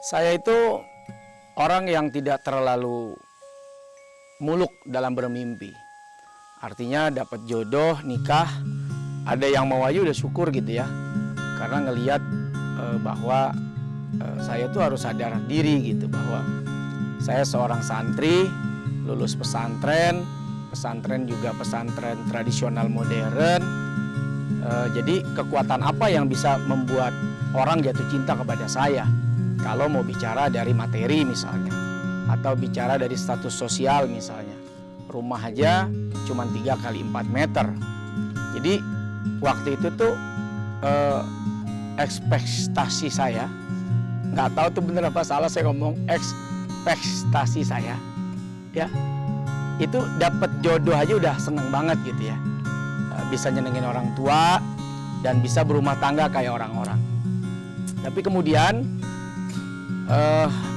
Saya itu orang yang tidak terlalu muluk dalam bermimpi. Artinya dapat jodoh, nikah, ada yang mau aja udah syukur gitu ya. Karena ngelihat bahwa saya tuh harus sadar diri gitu bahwa saya seorang santri, lulus pesantren juga pesantren tradisional modern. Jadi kekuatan apa yang bisa membuat orang jatuh cinta kepada saya? Kalau mau bicara dari materi misalnya, atau bicara dari status sosial misalnya. Rumah aja cuma 3 kali 4 meter. Jadi waktu itu tuh ekspektasi saya, nggak tahu tuh bener apa salah saya ngomong ekspektasi saya, ya itu dapat jodoh aja udah seneng banget gitu ya. Bisa nyenengin orang tua dan bisa berumah tangga kayak orang-orang. Tapi kemudian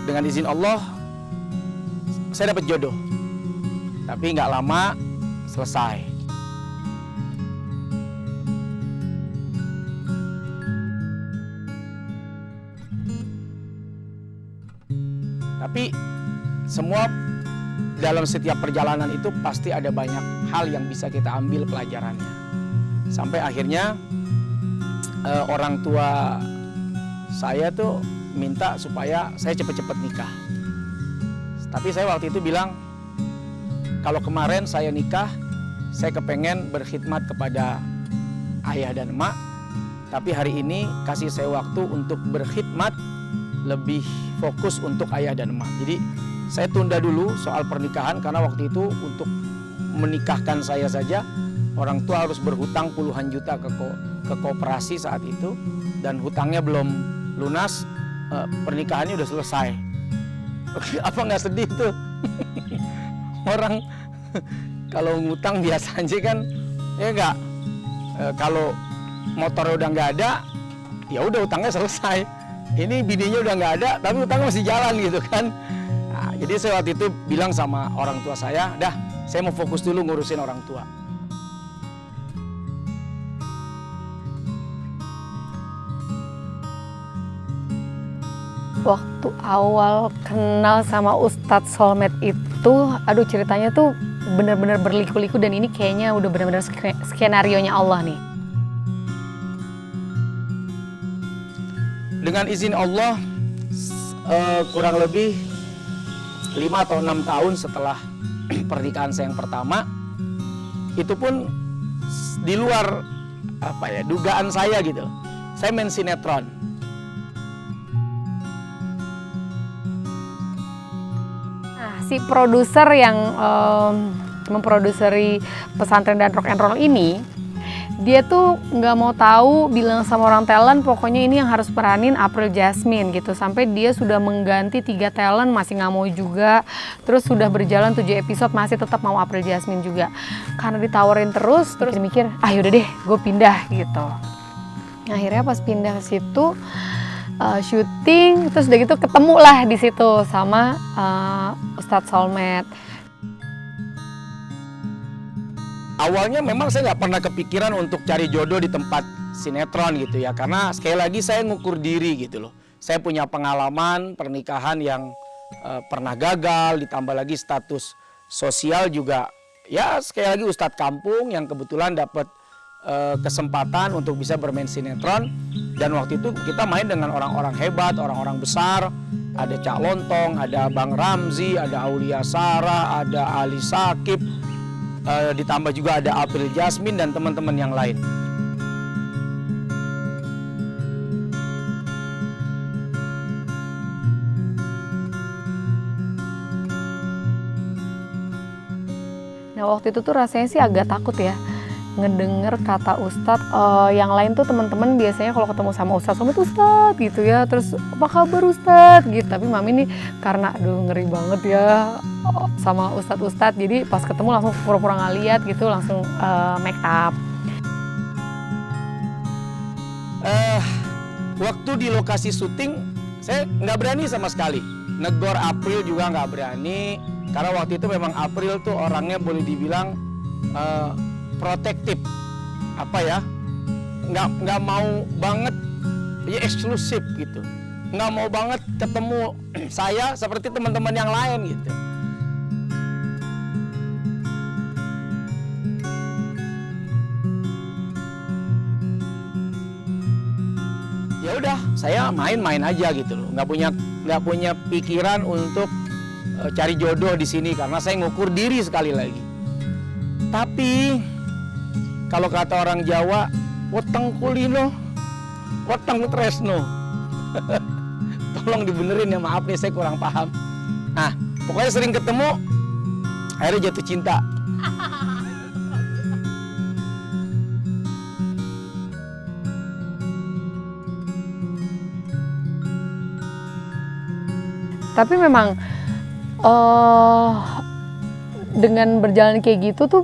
dengan izin Allah saya dapat jodoh, tapi nggak lama selesai. Tapi semua dalam setiap perjalanan itu pasti ada banyak hal yang bisa kita ambil pelajarannya. Sampai akhirnya orang tua saya tuh minta supaya saya cepet-cepet nikah. Tapi saya waktu itu bilang, kalau kemarin saya nikah, saya kepengen berkhidmat kepada ayah dan emak. Tapi hari ini kasih saya waktu untuk berkhidmat lebih fokus untuk ayah dan emak. Jadi saya tunda dulu soal pernikahan karena waktu itu untuk menikahkan saya saja orang tua harus berhutang puluhan juta ke koperasi saat itu dan hutangnya belum lunas, pernikahannya udah selesai. Apa nggak sedih tuh? Orang kalau ngutang biasa aja kan, ya nggak. Kalau motornya udah nggak ada, ya udah hutangnya selesai. Ini bininya udah nggak ada, tapi hutangnya masih jalan gitu kan. Nah, jadi saya waktu itu bilang sama orang tua saya, dah saya mau fokus dulu ngurusin orang tua. Waktu awal kenal sama Ustadz Soulmate itu, aduh ceritanya tuh benar-benar berliku-liku dan ini kayaknya udah benar-benar skenario-nya Allah nih. Dengan izin Allah, kurang lebih 5 atau 6 tahun setelah pernikahan saya yang pertama, itu pun di luar dugaan saya gitu. Saya main sinetron. Nah, si produser yang memproduseri Pesantren dan Rock and Roll ini, dia tuh nggak mau tahu, bilang sama orang talent pokoknya ini yang harus peranin April Jasmine gitu. Sampai dia sudah mengganti 3 talent masih nggak mau juga. Terus sudah berjalan 7 episode masih tetap mau April Jasmine juga. Karena ditawarin terus mikir yaudah deh gue pindah gitu. Akhirnya pas pindah ke situ syuting, terus udah gitu ketemu lah di situ sama Ustadz Soulmate. Awalnya memang saya nggak pernah kepikiran untuk cari jodoh di tempat sinetron gitu ya. Karena sekali lagi saya ngukur diri gitu loh. Saya punya pengalaman pernikahan yang pernah gagal, ditambah lagi status sosial juga. Ya sekali lagi ustadz kampung yang kebetulan dapat kesempatan untuk bisa bermain sinetron. Dan waktu itu kita main dengan orang-orang hebat, orang-orang besar. Ada Cak Lontong, ada Bang Ramzi, ada Aulia Sarah, ada Ali Sakib. Ditambah juga ada April Jasmine dan teman-teman yang lain. Nah waktu itu tuh rasanya sih agak takut ya ngedenger kata Ustadz. Yang lain tuh teman-teman biasanya kalau ketemu sama Ustadz Ustadz gitu ya, terus apa kabar Ustadz gitu. Tapi Mami nih karena ngeri banget ya sama Ustadz, jadi pas ketemu langsung pura-pura nggak lihat gitu, langsung make up. Waktu di lokasi syuting saya nggak berani sama sekali. Negor April juga nggak berani karena waktu itu memang April tuh orangnya boleh dibilang protektif, nggak mau banget, ya eksklusif gitu. nggak mau banget ketemu saya seperti teman-teman yang lain gitu. Ya udah, saya main-main aja gitu loh, nggak punya pikiran untuk cari jodoh di sini karena saya ngukur diri sekali lagi. Tapi kalau kata orang Jawa, weteng kulino, weteng tresno. Tolong dibenerin ya, maaf nih saya kurang paham. Nah, pokoknya sering ketemu, akhirnya jatuh cinta. Tapi memang dengan berjalan kayak gitu tuh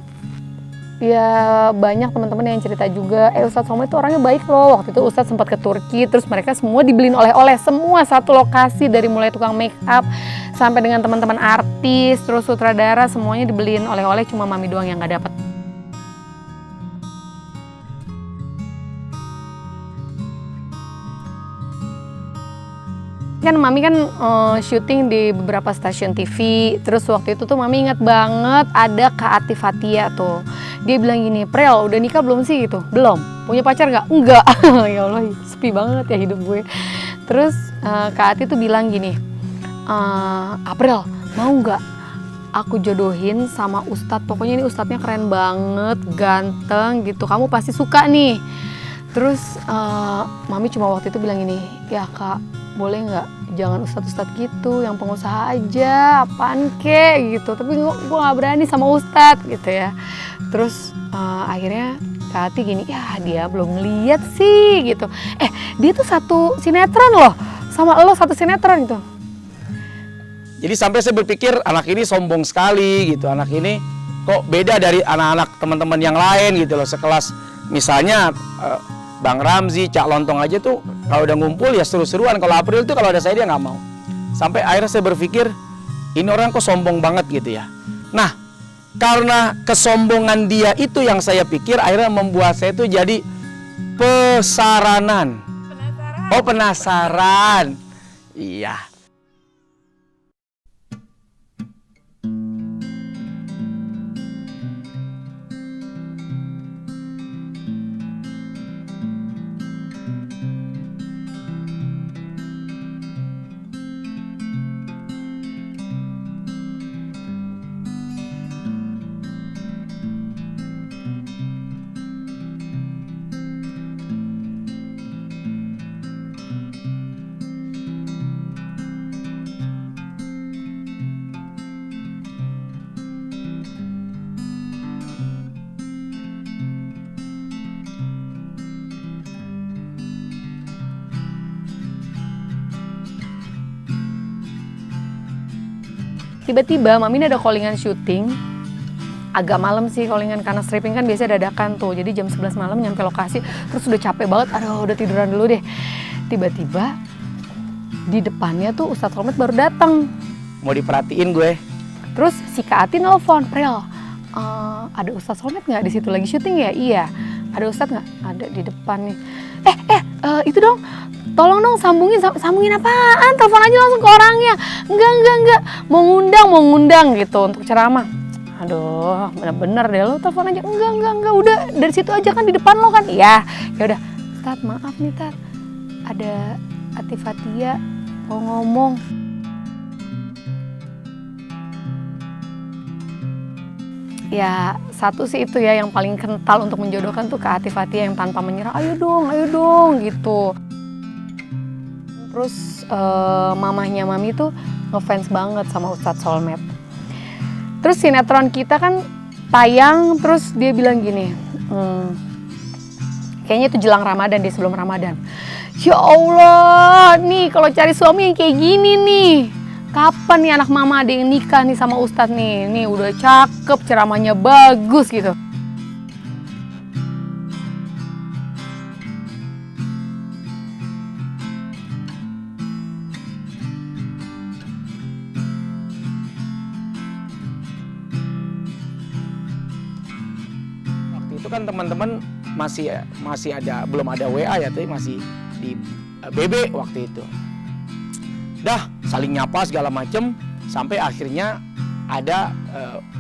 ya banyak teman-teman yang cerita juga, Ustadz Somad itu orangnya baik loh. Waktu itu Ustadz sempat ke Turki, terus mereka semua dibeliin oleh-oleh, semua satu lokasi, dari mulai tukang make up sampai dengan teman-teman artis, terus sutradara, semuanya dibeliin oleh-oleh, cuma Mami doang yang nggak dapet. Kan Mami kan syuting di beberapa stasiun TV, terus waktu itu tuh Mami ingat banget ada Kak Atif Fathia tuh. Dia bilang gini, Prel udah nikah belum sih gitu? Belum. Punya pacar nggak? Enggak. Ya Allah, sepi banget ya hidup gue. Terus Kak Atif tuh bilang gini, April mau nggak aku jodohin sama Ustadz, pokoknya ini Ustadznya keren banget, ganteng gitu, kamu pasti suka nih. Terus Mami cuma waktu itu bilang gini, ya Kak, boleh nggak jangan ustadz-ustadz gitu, yang pengusaha aja, apaan kek gitu. Tapi gue nggak berani sama ustadz gitu ya. Terus akhirnya Kak Ati gini, ya dia belum ngeliat sih gitu. Dia tuh satu sinetron loh, sama lo satu sinetron gitu. Jadi sampai saya berpikir anak ini sombong sekali gitu, anak ini kok beda dari anak-anak teman-teman yang lain gitu loh, sekelas misalnya Bang Ramzi, Cak Lontong aja tuh kalau udah ngumpul ya seru-seruan. Kalau April tuh kalau ada saya dia nggak mau. Sampai akhirnya saya berpikir ini orang kok sombong banget gitu ya. Nah, karena kesombongan dia itu yang saya pikir akhirnya membuat saya tuh jadi pesaranan. Penasaran. Oh, penasaran. Iya. Tiba-tiba Mami ini ada callingan syuting, agak malam sih callingan karena stripping kan biasanya dadakan tuh. Jadi jam 11 malam nyampe lokasi, terus udah capek banget, aduh udah tiduran dulu deh. Tiba-tiba di depannya tuh Ustadz Somad baru datang. Mau diperhatiin gue. Terus si Kak Ati nelfon, Prel, ada Ustadz Somad nggak di situ lagi syuting ya? Iya. Ada Ustadz nggak? Ada di depan nih. Itu dong. Tolong dong sambungin apaan? Telepon aja langsung ke orangnya. Enggak. Mau ngundang gitu untuk ceramah. Aduh, bener-bener deh lo telepon aja. Enggak. Udah dari situ aja kan di depan lo kan. Iya. Ya udah. Tat, maaf nih Tat. Ada Atif Fathia mau ngomong. Ya satu sih itu ya yang paling kental untuk menjodohkan tuh Kak Atif Fathia yang tanpa menyerah. Ayo dong gitu. Terus mamahnya Mami tuh ngefans banget sama Ustadz Somad. Terus sinetron kita kan tayang, terus dia bilang gini, kayaknya itu jelang Ramadan deh, sebelum Ramadan. Ya Allah, nih kalau cari suami yang kayak gini nih, kapan nih anak mama ada yang nikah nih sama Ustadz nih? Nih udah cakep, ceramahnya bagus gitu. Itu kan teman-teman masih ada belum ada WA ya, tapi masih di BB waktu itu. Dah saling nyapa segala macem, sampai akhirnya ada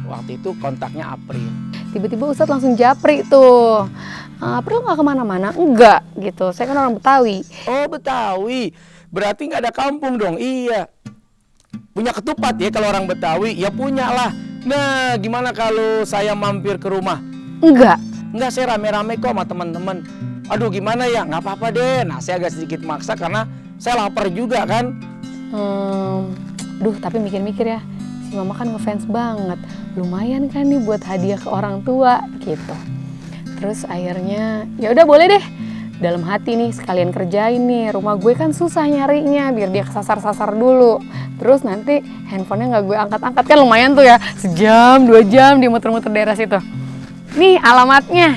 waktu itu kontaknya April. Tiba-tiba Ustadz langsung japri tuh. April nggak kemana-mana? Enggak gitu, saya kan orang Betawi. Oh Betawi, berarti nggak ada kampung dong? Iya. Punya ketupat ya kalau orang Betawi? Ya punya lah. Nah gimana kalau saya mampir ke rumah? Enggak. Enggak, saya rame-rame kok sama teman-teman. Aduh gimana ya, nggak apa-apa deh. Nah saya agak sedikit maksa karena saya lapar juga kan. Tapi mikir-mikir ya, si mama kan ngefans banget. Lumayan kan nih buat hadiah ke orang tua gitu. Terus akhirnya ya udah boleh deh. Dalam hati nih sekalian kerjain nih, rumah gue kan susah nyarinya biar dia kesasar-sasar dulu. Terus nanti handphonenya nggak gue angkat-angkat, kan lumayan tuh ya, sejam 2 jam dia muter-muter daerah situ. Nih alamatnya.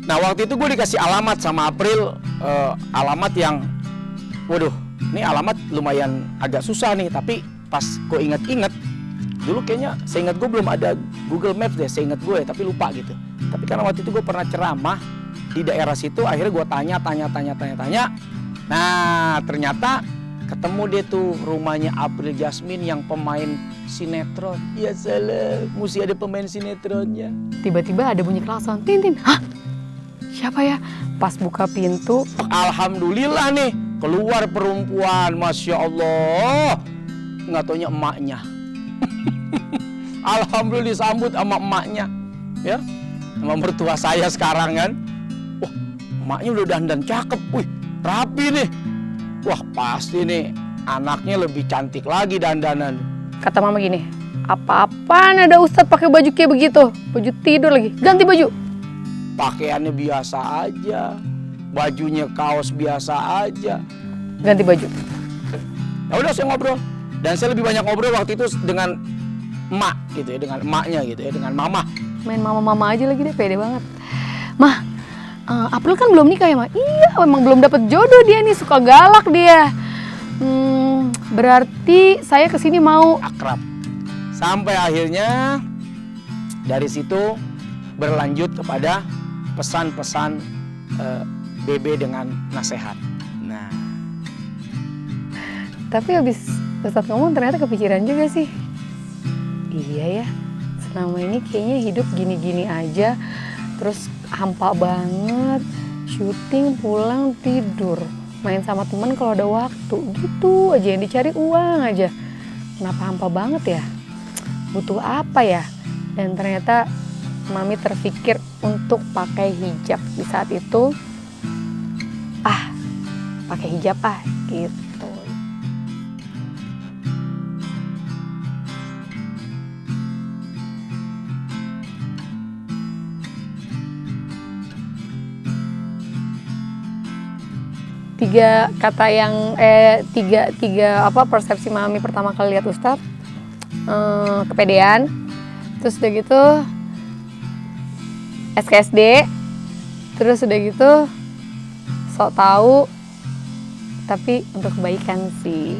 Nah waktu itu gue dikasih alamat sama April, alamat yang, waduh, ini alamat lumayan agak susah nih. Tapi pas gue inget-inget, dulu kayaknya seingat gue belum ada Google Maps deh, seingat gue, tapi lupa gitu. Tapi karena waktu itu gue pernah ceramah di daerah situ, akhirnya gue tanya. Nah ternyata ketemu deh tuh rumahnya April Jasmine yang pemain sinetron. Ya salah, mesti ada pemain sinetronnya. Tiba-tiba ada bunyi klakson, tin. Hah? Siapa ya? Pas buka pintu, Alhamdulillah nih, keluar perempuan, Masya Allah. Nggak taunya emaknya. Alhamdulillah disambut sama emaknya. Ya, sama mertua saya sekarang kan. Wah, emaknya udah dandan cakep. Wih, rapi nih. Wah, pasti nih anaknya lebih cantik lagi dandanan. kata mama gini, apa-apaan ada Ustadz pakai baju kayak begitu? Baju tidur lagi, ganti baju. Pakaiannya biasa aja, bajunya kaos biasa aja. Ganti baju. Ya udah saya ngobrol, dan saya lebih banyak ngobrol waktu itu dengan emak gitu ya, dengan emaknya gitu ya, dengan mama. Main mama-mama aja lagi deh, pede banget. Mah, April kan belum nikah ya, Mah? Iya, memang belum dapet jodoh dia nih, suka galak dia. Berarti saya kesini mau Akrab. Sampai akhirnya dari situ berlanjut kepada pesan-pesan BB dengan nasihat. Nah, tapi habis Ustadz ngomong ternyata kepikiran juga sih. Iya ya, selama ini kayaknya hidup gini-gini aja, terus hampa banget, syuting pulang tidur, main sama temen kalau ada waktu, gitu aja yang dicari uang aja. Kenapa hampa banget ya? Butuh apa ya? Dan ternyata Mami terpikir untuk pakai hijab di saat itu. Pakai hijab gitu. Tiga kata yang tiga persepsi Mami pertama kali lihat Ustadz, kepedean, terus udah gitu SKSD, terus udah gitu sok tahu tapi untuk kebaikan sih.